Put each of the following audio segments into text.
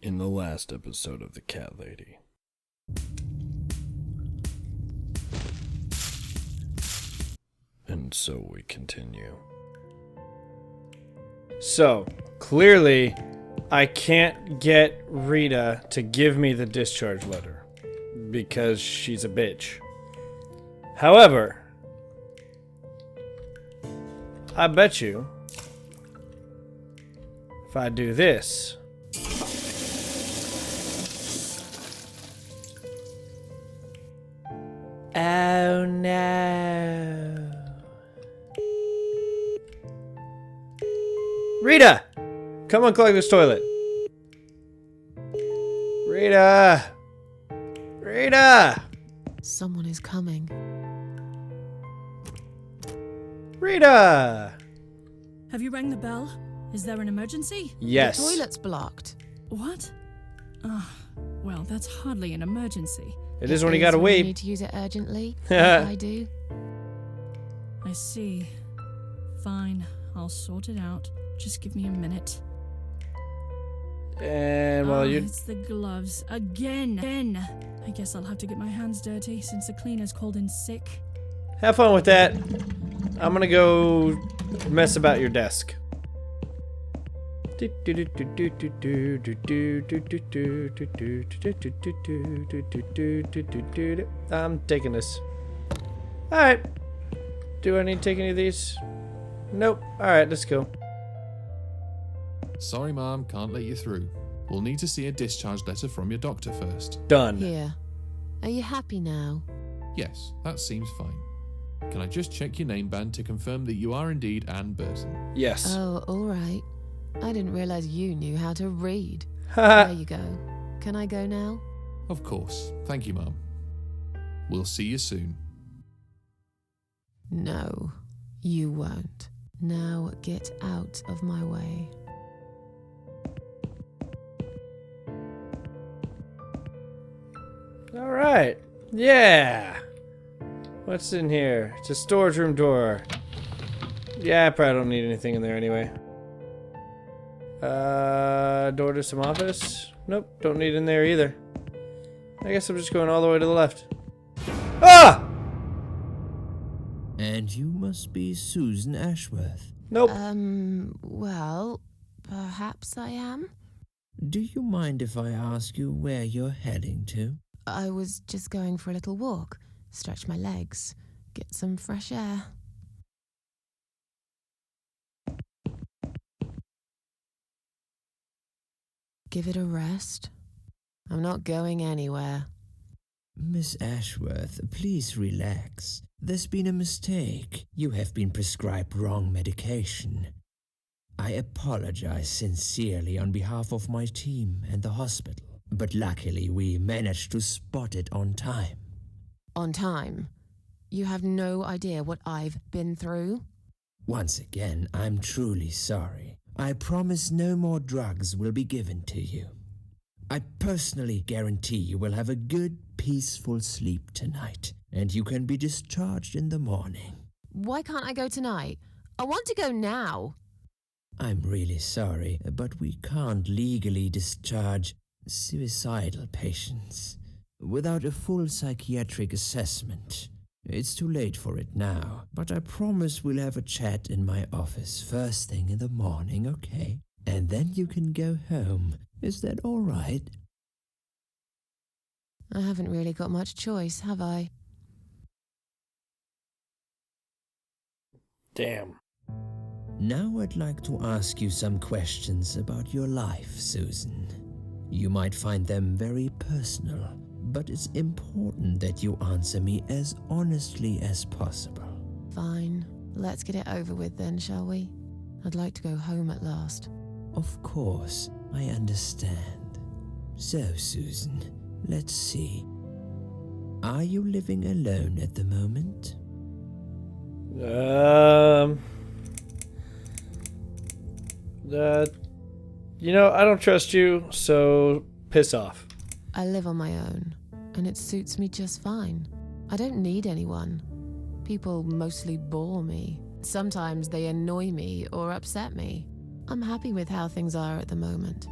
in the last episode of The Cat Lady. And so we continue. So, clearly, I can't get Rita to give me the discharge letter because she's a bitch. However, I bet you if I do this, oh no. Rita! Come unclog this toilet. Rita! Rita! Someone is coming. Rita! Have you rang the bell? Is there an emergency? Yes. The toilet's blocked. What? Well, that's hardly an emergency. It is when you gotta You wait. need to use it urgently. Like I do. I see. Fine, I'll sort it out. Just give me a minute. And well, you. It's the gloves. Again. I guess I'll have to get my hands dirty since the cleaner's called in sick. Have fun with that. I'm gonna go mess about your desk. I'm taking this. Alright. Do I need to take any of these? Nope. Alright, let's go. Sorry, Mom, can't let you through. We'll need to see a discharge letter from your doctor first. Done. Here. Are you happy now? Yes, that seems fine. Can I just check your name band to confirm that you are indeed Anne Burton? Yes. Oh, all right. I didn't realize you knew how to read. There you go. Can I go now? Of course. Thank you, Mom. We'll see you soon. No, you won't. Now get out of my way. Alright. Yeah. What's in here? It's a storage room door. Yeah, I probably don't need anything in there anyway. Door to some office? Nope, don't need in there either. I guess I'm just going all the way to the left. Ah! And you must be Susan Ashworth. Nope. Well, perhaps I am. Do you mind if I ask you where you're heading to? I was just going for a little walk, stretch my legs, get some fresh air. Give it a rest. I'm not going anywhere. Miss Ashworth, please relax. There's been a mistake. You have been prescribed wrong medication. I apologize sincerely on behalf of my team and the hospital, but luckily we managed to spot it on time. On time? You have no idea what I've been through? Once again, I'm truly sorry. I promise no more drugs will be given to you. I personally guarantee you will have a good, peaceful sleep tonight, and you can be discharged in the morning. Why can't I go tonight? I want to go now. I'm really sorry, but we can't legally discharge suicidal patients without a full psychiatric assessment. It's too late for it now, but I promise we'll have a chat in my office first thing in the morning, okay? And then you can go home. Is that all right? I haven't really got much choice, have I? Damn. Now I'd like to ask you some questions about your life, Susan. You might find them very personal, but it's important that you answer me as honestly as possible. Fine. Let's get it over with then, shall we? I'd like to go home at last. Of course, I understand. So, Susan, let's see. Are you living alone at the moment? I don't trust you, so piss off. I live on my own, and it suits me just fine. I don't need anyone. People mostly bore me. Sometimes they annoy me or upset me. I'm happy with how things are at the moment.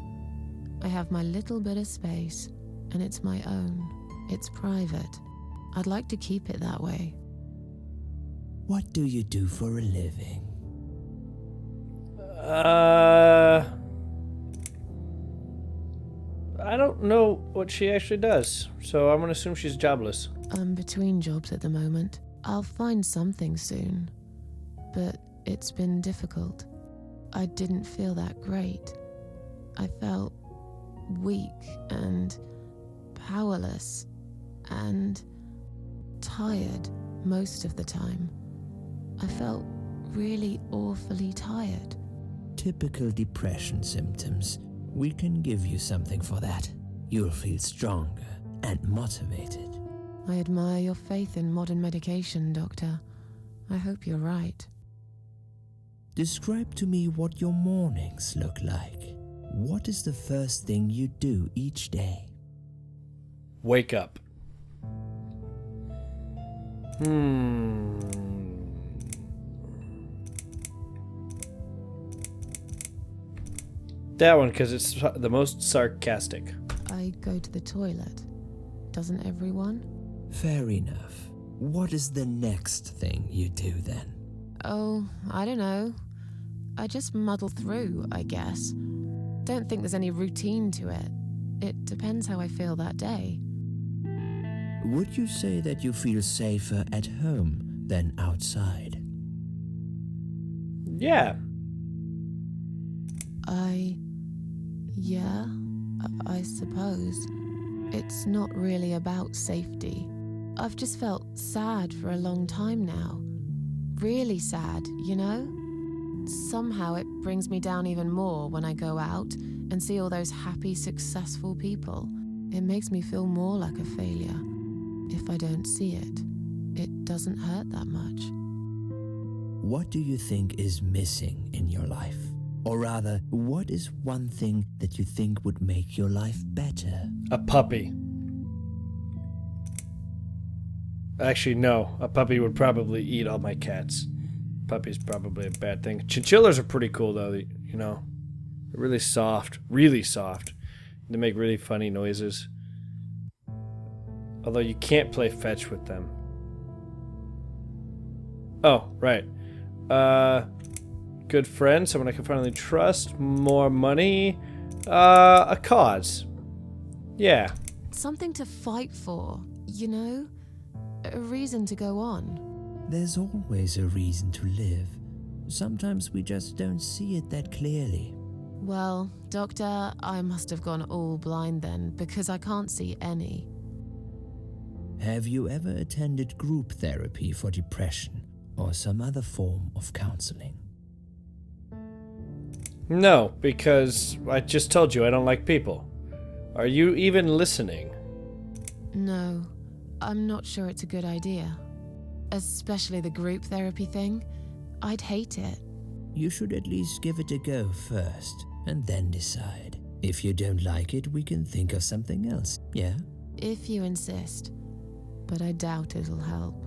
I have my little bit of space, and it's my own. It's private. I'd like to keep it that way. What do you do for a living? I don't know what she actually does, so I'm gonna assume she's jobless. I'm between jobs at the moment. I'll find something soon, but it's been difficult. I didn't feel that great. I felt weak and powerless and tired most of the time. I felt really awfully tired. Typical depression symptoms. We can give you something for that. You'll feel stronger and motivated. I admire your faith in modern medication, Doctor. I hope you're right. Describe to me what your mornings look like. What is the first thing you do each day? Wake up. That one, because it's the most sarcastic. I go to the toilet. Doesn't everyone? Fair enough. What is the next thing you do then? Oh, I don't know. I just muddle through, I guess. Don't think there's any routine to it. It depends how I feel that day. Would you say that you feel safer at home than outside? Yeah. I suppose. It's not really about safety. I've just felt sad for a long time now. Really sad, you know? Somehow it brings me down even more when I go out and see all those happy, successful people. It makes me feel more like a failure. If I don't see it, it doesn't hurt that much. What do you think is missing in your life? Or rather, what is one thing that you think would make your life better? A puppy. Actually, no. A puppy would probably eat all my cats. Puppy's probably a bad thing. Chinchillas are pretty cool, though. You know, they're really soft. Really soft. They make really funny noises. Although you can't play fetch with them. Oh, right. Good friend, someone I can finally trust, more money, a cause. Yeah. Something to fight for, you know? A reason to go on. There's always a reason to live. Sometimes we just don't see it that clearly. Well, Doctor, I must have gone all blind then, because I can't see any. Have you ever attended group therapy for depression or some other form of counseling? No, because I just told you I don't like people. Are you even listening? No, I'm not sure it's a good idea. Especially the group therapy thing. I'd hate it. You should at least give it a go first, and then decide. If you don't like it, we can think of something else, yeah? If you insist. But I doubt it'll help.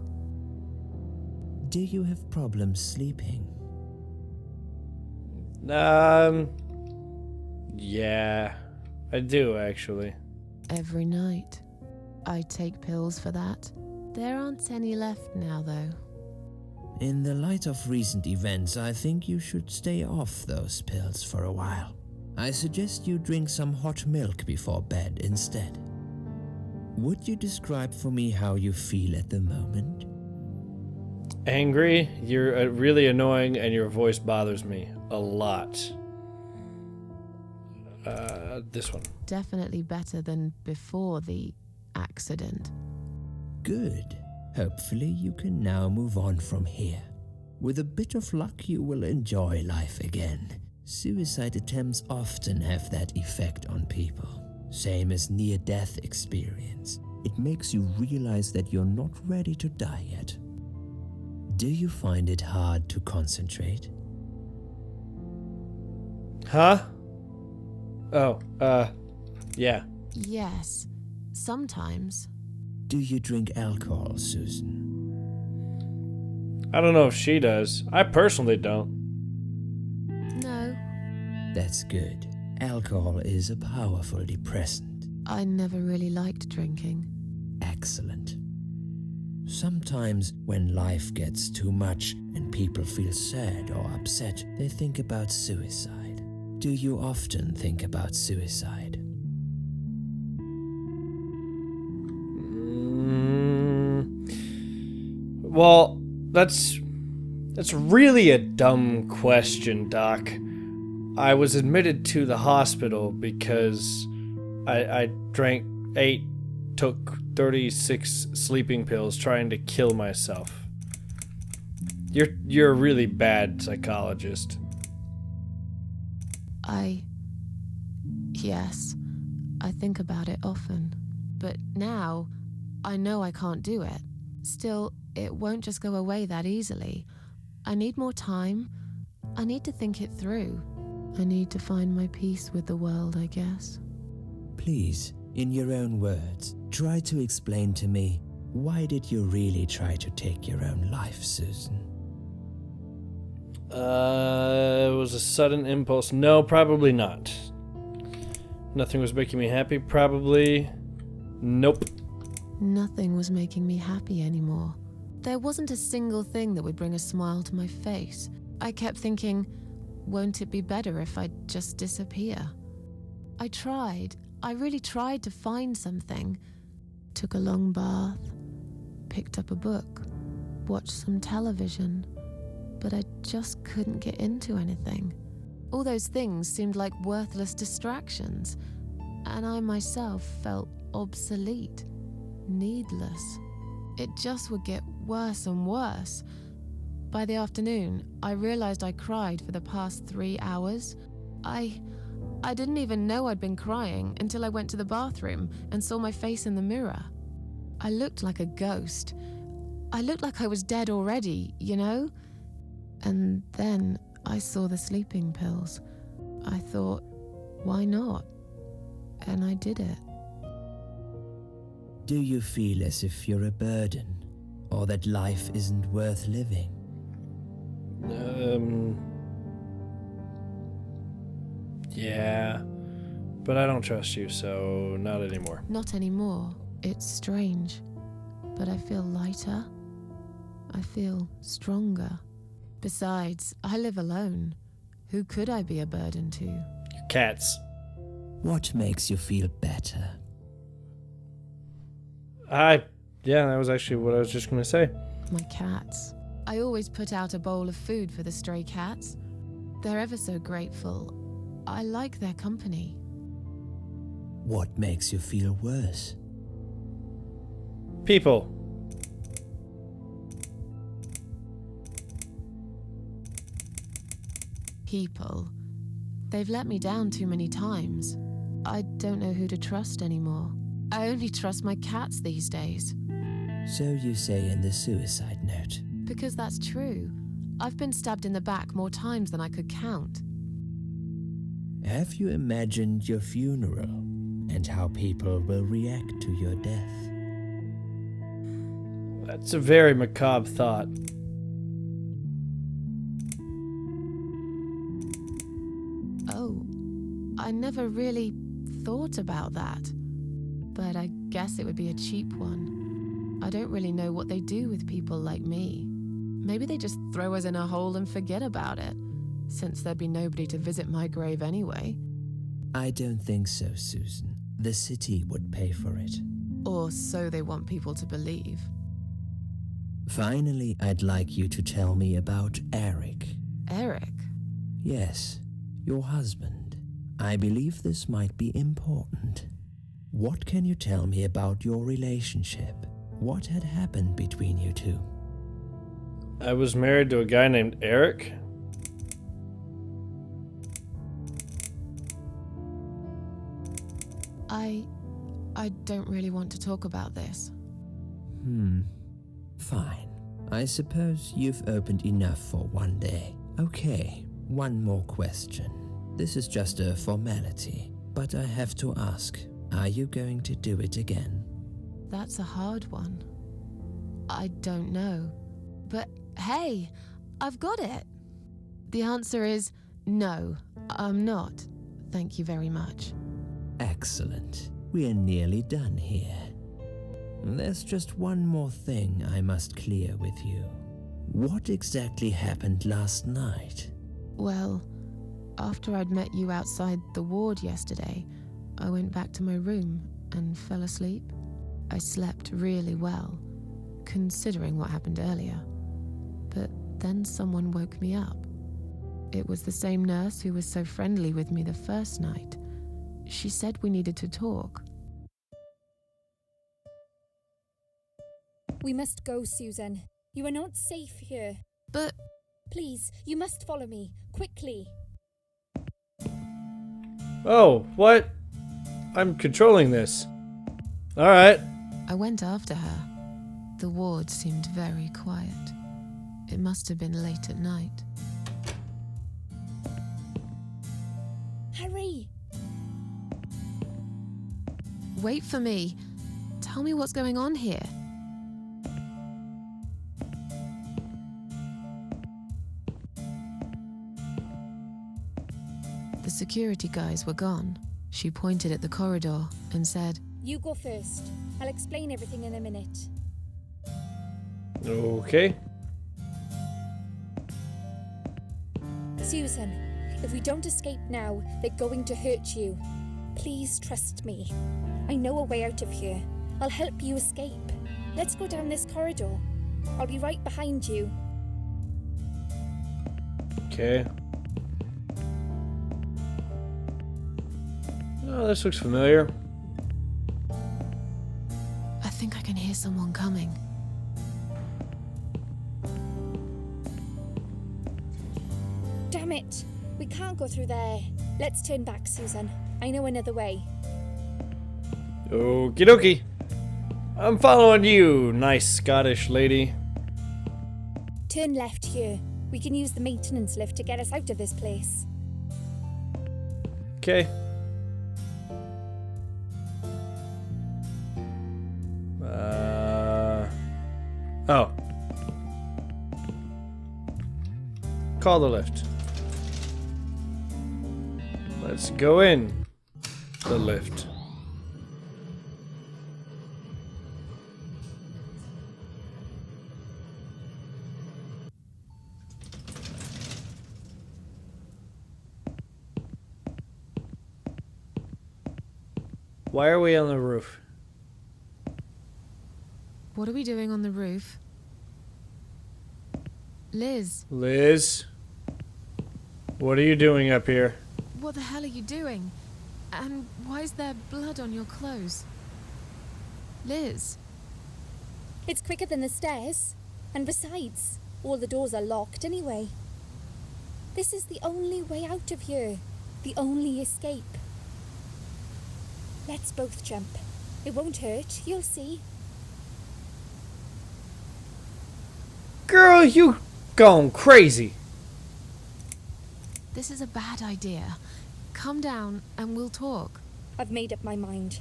Do you have problems sleeping? Yeah, I do actually. Every night. I take pills for that. There aren't any left now, though. In the light of recent events, I think you should stay off those pills for a while. I suggest you drink some hot milk before bed instead. Would you describe for me how you feel at the moment? Angry, you're really annoying, and your voice bothers me a lot. This one. Definitely better than before the accident. Good. Hopefully you can now move on from here. With a bit of luck, you will enjoy life again. Suicide attempts often have that effect on people. Same as near-death experience. It makes you realize that you're not ready to die yet. Do you find it hard to concentrate? Huh? Oh, yeah. Yes, sometimes. Do you drink alcohol, Susan? I don't know if she does. I personally don't. No. That's good. Alcohol is a powerful depressant. I never really liked drinking. Excellent. Sometimes when life gets too much and people feel sad or upset, they think about suicide. Do you often think about suicide? Well, that's really a dumb question, Doc. I was admitted to the hospital because I took 36 sleeping pills trying to kill myself. You're a really bad psychologist. Yes, I think about it often. But now, I know I can't do it. Still, it won't just go away that easily. I need more time. I need to think it through. I need to find my peace with the world, I guess. Please, in your own words, try to explain to me, why did you really try to take your own life, Susan? It was a sudden impulse. No, probably not. Nothing was making me happy. Probably. Nope. Nothing was making me happy anymore. There wasn't a single thing that would bring a smile to my face. I kept thinking, won't it be better if I just disappear? I really tried to find something. Took a long bath, picked up a book, watched some television, but I just couldn't get into anything. All those things seemed like worthless distractions, and I myself felt obsolete, needless. It just would get worse and worse. By the afternoon, I realized I cried for the past 3 hours. I didn't even know I'd been crying until I went to the bathroom and saw my face in the mirror. I looked like a ghost. I looked like I was dead already, you know? And then I saw the sleeping pills. I thought, why not? And I did it. Do you feel as if you're a burden, or that life isn't worth living? Yeah. But I don't trust you, so not anymore. Not anymore. It's strange. But I feel lighter. I feel stronger. Besides, I live alone. Who could I be a burden to? Your cats. What makes you feel better? Yeah, that was actually what I was just going to say. My cats. I always put out a bowl of food for the stray cats. They're ever so grateful. I like their company. What makes you feel worse? People. People. They've let me down too many times. I don't know who to trust anymore. I only trust my cats these days. So you say in the suicide note. Because that's true. I've been stabbed in the back more times than I could count. Have you imagined your funeral and how people will react to your death? That's a very macabre thought. Oh, I never really thought about that. But I guess it would be a cheap one. I don't really know what they do with people like me. Maybe they just throw us in a hole and forget about it, since there'd be nobody to visit my grave anyway. I don't think so, Susan. The city would pay for it. Or so they want people to believe. Finally, I'd like you to tell me about Eric. Eric? Yes, your husband. I believe this might be important. What can you tell me about your relationship? What had happened between you two? I was married to a guy named Eric. I don't really want to talk about this. Fine. I suppose you've opened enough for one day. Okay, one more question. This is just a formality, but I have to ask, are you going to do it again? That's a hard one. I don't know. But hey, I've got it. The answer is no, I'm not. Thank you very much. Excellent. We're nearly done here. There's just one more thing I must clear with you. What exactly happened last night? Well, after I'd met you outside the ward yesterday, I went back to my room and fell asleep. I slept really well, considering what happened earlier. But then someone woke me up. It was the same nurse who was so friendly with me the first night. She said we needed to talk. We must go, Susan. You are not safe here. But Please, you must follow me. Quickly. Oh, what? I'm controlling this. Alright. I went after her. The ward seemed very quiet. It must have been late at night. Hurry! Wait for me. Tell me what's going on here. The security guys were gone. She pointed at the corridor and said, You go first. I'll explain everything in a minute. Okay. Susan, if we don't escape now, they're going to hurt you. Please trust me. I know a way out of here. I'll help you escape. Let's go down this corridor. I'll be right behind you. Okay. Oh, this looks familiar. I think I can hear someone coming. Damn it! We can't go through there. Let's turn back, Susan. I know another way. Okie dokie. I'm following you, nice Scottish lady. Turn left here. We can use the maintenance lift to get us out of this place. Okay. Oh. Call the lift. Let's go in the lift. Why are we on the roof? What are we doing on the roof? Liz, Liz? What are you doing up here? what the hell are you doing? And why is there blood on your clothes? Liz, It's quicker than the stairs. And besides, all the doors are locked anyway. This is the only way out of here. The only escape. Let's both jump. It won't hurt, you'll see. Girl, you gone crazy. this is a bad idea. Come down and we'll talk. I've made up my mind.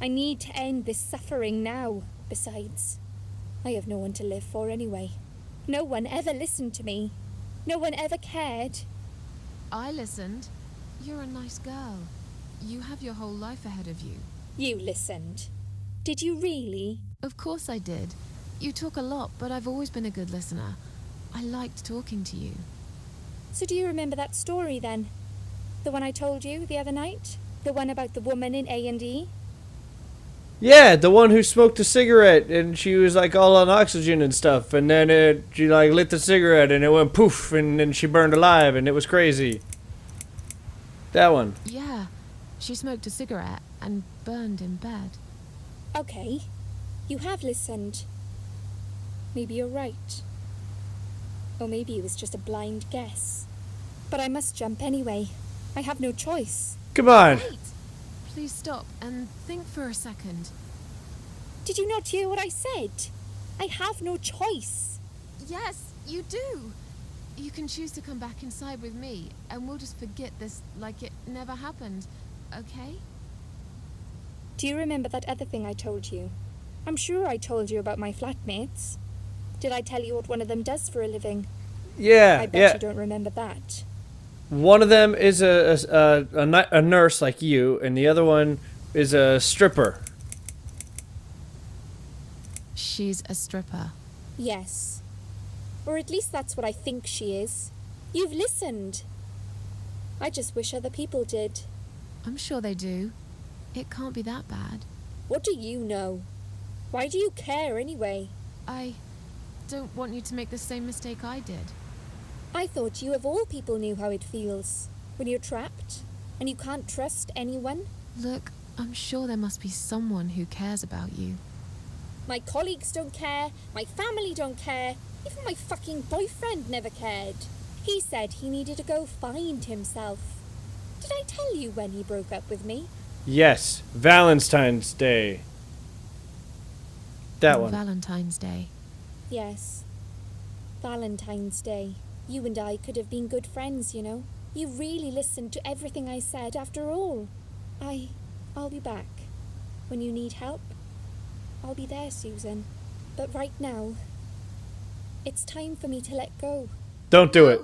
I need to end this suffering now. Besides, I have no one to live for anyway. No one ever listened to me. No one ever cared. I listened. You're a nice girl. You have your whole life ahead of you. You listened. Did you really? Of course I did. You talk a lot, but I've always been a good listener. I liked talking to you. So do you remember that story then? The one I told you the other night? The one about the woman in A&E? Yeah, the one who smoked a cigarette and she was like all on oxygen and stuff, and then she like lit the cigarette and it went poof and then she burned alive and it was crazy. That one. Yeah, she smoked a cigarette and burned in bed. Okay, you have listened. Maybe you're right. Or maybe it was just a blind guess. But I must jump anyway. I have no choice. Come on. Wait! Please stop and think for a second. Did you not hear what I said? I have no choice. Yes, you do! You can choose to come back inside with me, and we'll just forget this like it never happened, okay? Do you remember that other thing I told you? I'm sure I told you about my flatmates. Did I tell you what one of them does for a living? Yeah, I bet yeah. you don't remember that. One of them is a nurse like you, and the other one is a stripper. She's a stripper. Yes. Or at least that's what I think she is. You've listened. I just wish other people did. I'm sure they do. It can't be that bad. What do you know? Why do you care anyway? I don't want you to make the same mistake I did. I thought you of all people knew how it feels when you're trapped and you can't trust anyone. Look, I'm sure there must be someone who cares about you. My colleagues don't care, my family don't care, even my fucking boyfriend never cared. He said he needed to go find himself. Did I tell you when he broke up with me? Yes, Valentine's Day. That On one. Valentine's Day. Yes. Valentine's Day. You and I could have been good friends, you know. You really listened to everything I said after all. I'll be back. When you need help, I'll be there, Susan. But right now, it's time for me to let go. Don't do it.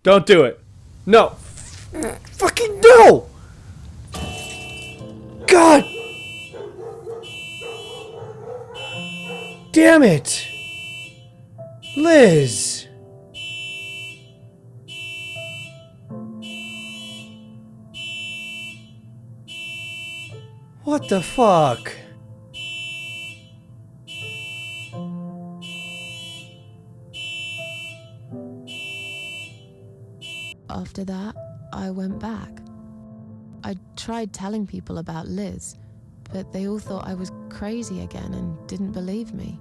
Don't do it. No. Fucking no! God! Damn it! Liz! What the fuck? After that, I went back. I tried telling people about Liz, but they all thought I was crazy again and didn't believe me.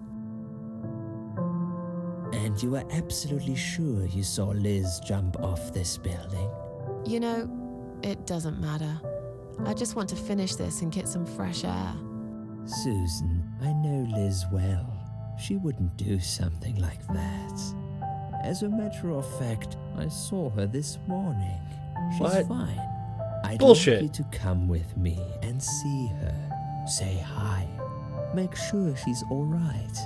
And you are absolutely sure you saw Liz jump off this building? You know, it doesn't matter. I just want to finish this and get some fresh air. Susan, I know Liz well. She wouldn't do something like that. As a matter of fact, I saw her this morning. She's What? fine. I'd Bullshit. like you to come with me and see her. Say hi. Make sure she's all right.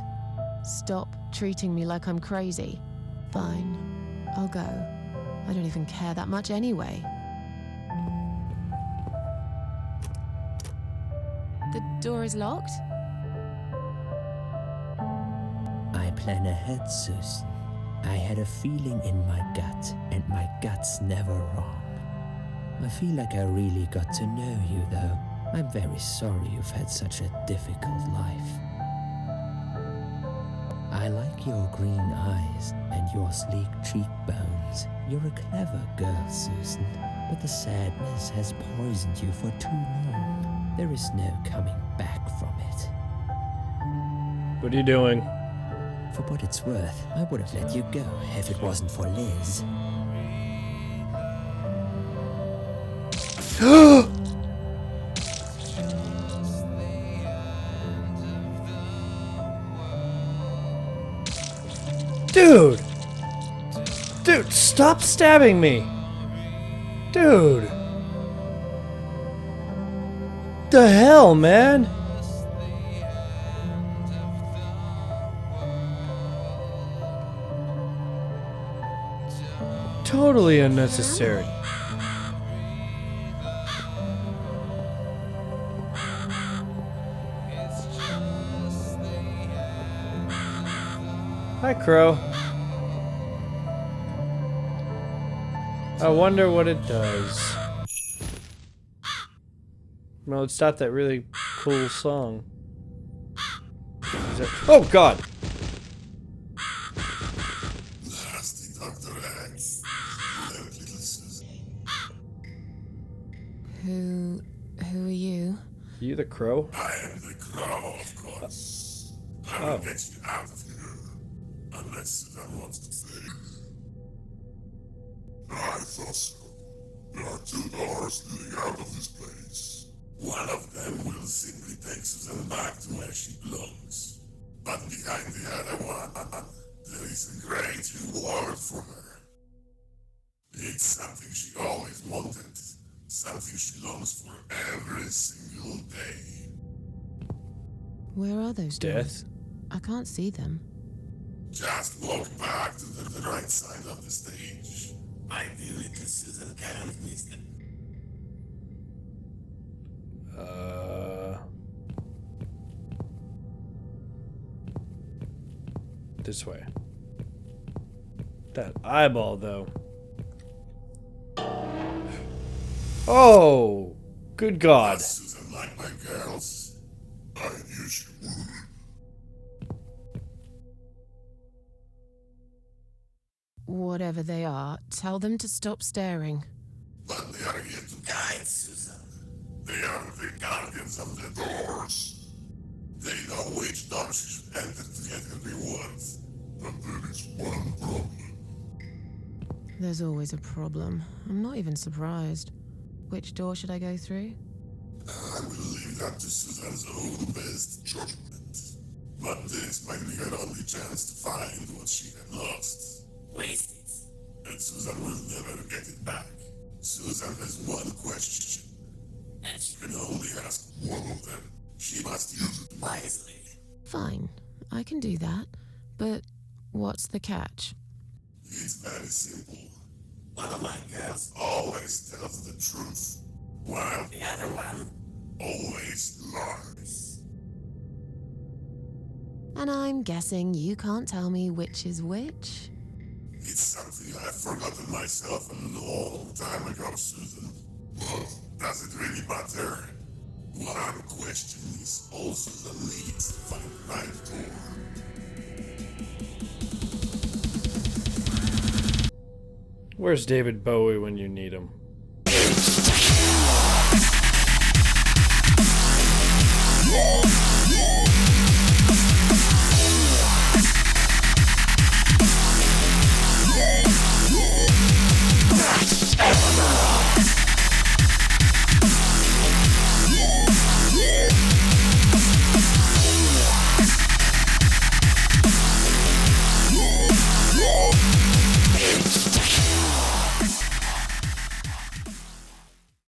Stop treating me like I'm crazy. Fine, I'll go. I don't even care that much anyway. The door is locked? I plan ahead, Susan. I had a feeling in my gut, and my gut's never wrong. I feel like I really got to know you, though. I'm very sorry you've had such a difficult life. I like your green eyes and your sleek cheekbones. You're a clever girl, Susan, but the sadness has poisoned you for too long. There is no coming back from it. What are you doing? For what it's worth, I would have let you go if it wasn't for Liz. Dude! Dude, stop stabbing me! Dude! The hell, man? Totally unnecessary. Hi, Crow. I wonder what it does. Well, it stopped that really cool song. Oh, God! Who are you? You the Crow? I am the Crow, of course. I will get you out of here. Unless you don't want to stay. I thought so. There are two doors leading out of this place. One of them will simply take Susan back to where she belongs. But behind the other one, there is a great reward for her. It's something she always wanted. Something she longs for every single day. Where are those doors? Death? I can't see them. Just walk back to the right side of the stage. I feel it, Susan can't miss them. This way. That eyeball, though. Oh, good God. Susan like my girls. I knew she would. Whatever they are, tell them to stop staring. But they are here to guide, Susan. They are the guardians of the doors. They know which doors you should enter to get the rewards. But there is one problem. There's always a problem. I'm not even surprised. Which door should I go through? I will leave that to Susan's own best judgment. But this might be her only chance to find what she had lost. Waste it. And Susan will never get it back. Susan has one question. And she can only ask one of them. She must use it wisely. Fine, I can do that. But what's the catch? It's very simple. One of my girls always tells the truth, while the other one always lies. And I'm guessing you can't tell me which is which? It's something I've forgotten myself a long time ago, Susan. But does it really matter? One question is also the lead to find the right door. Where's David Bowie when you need him?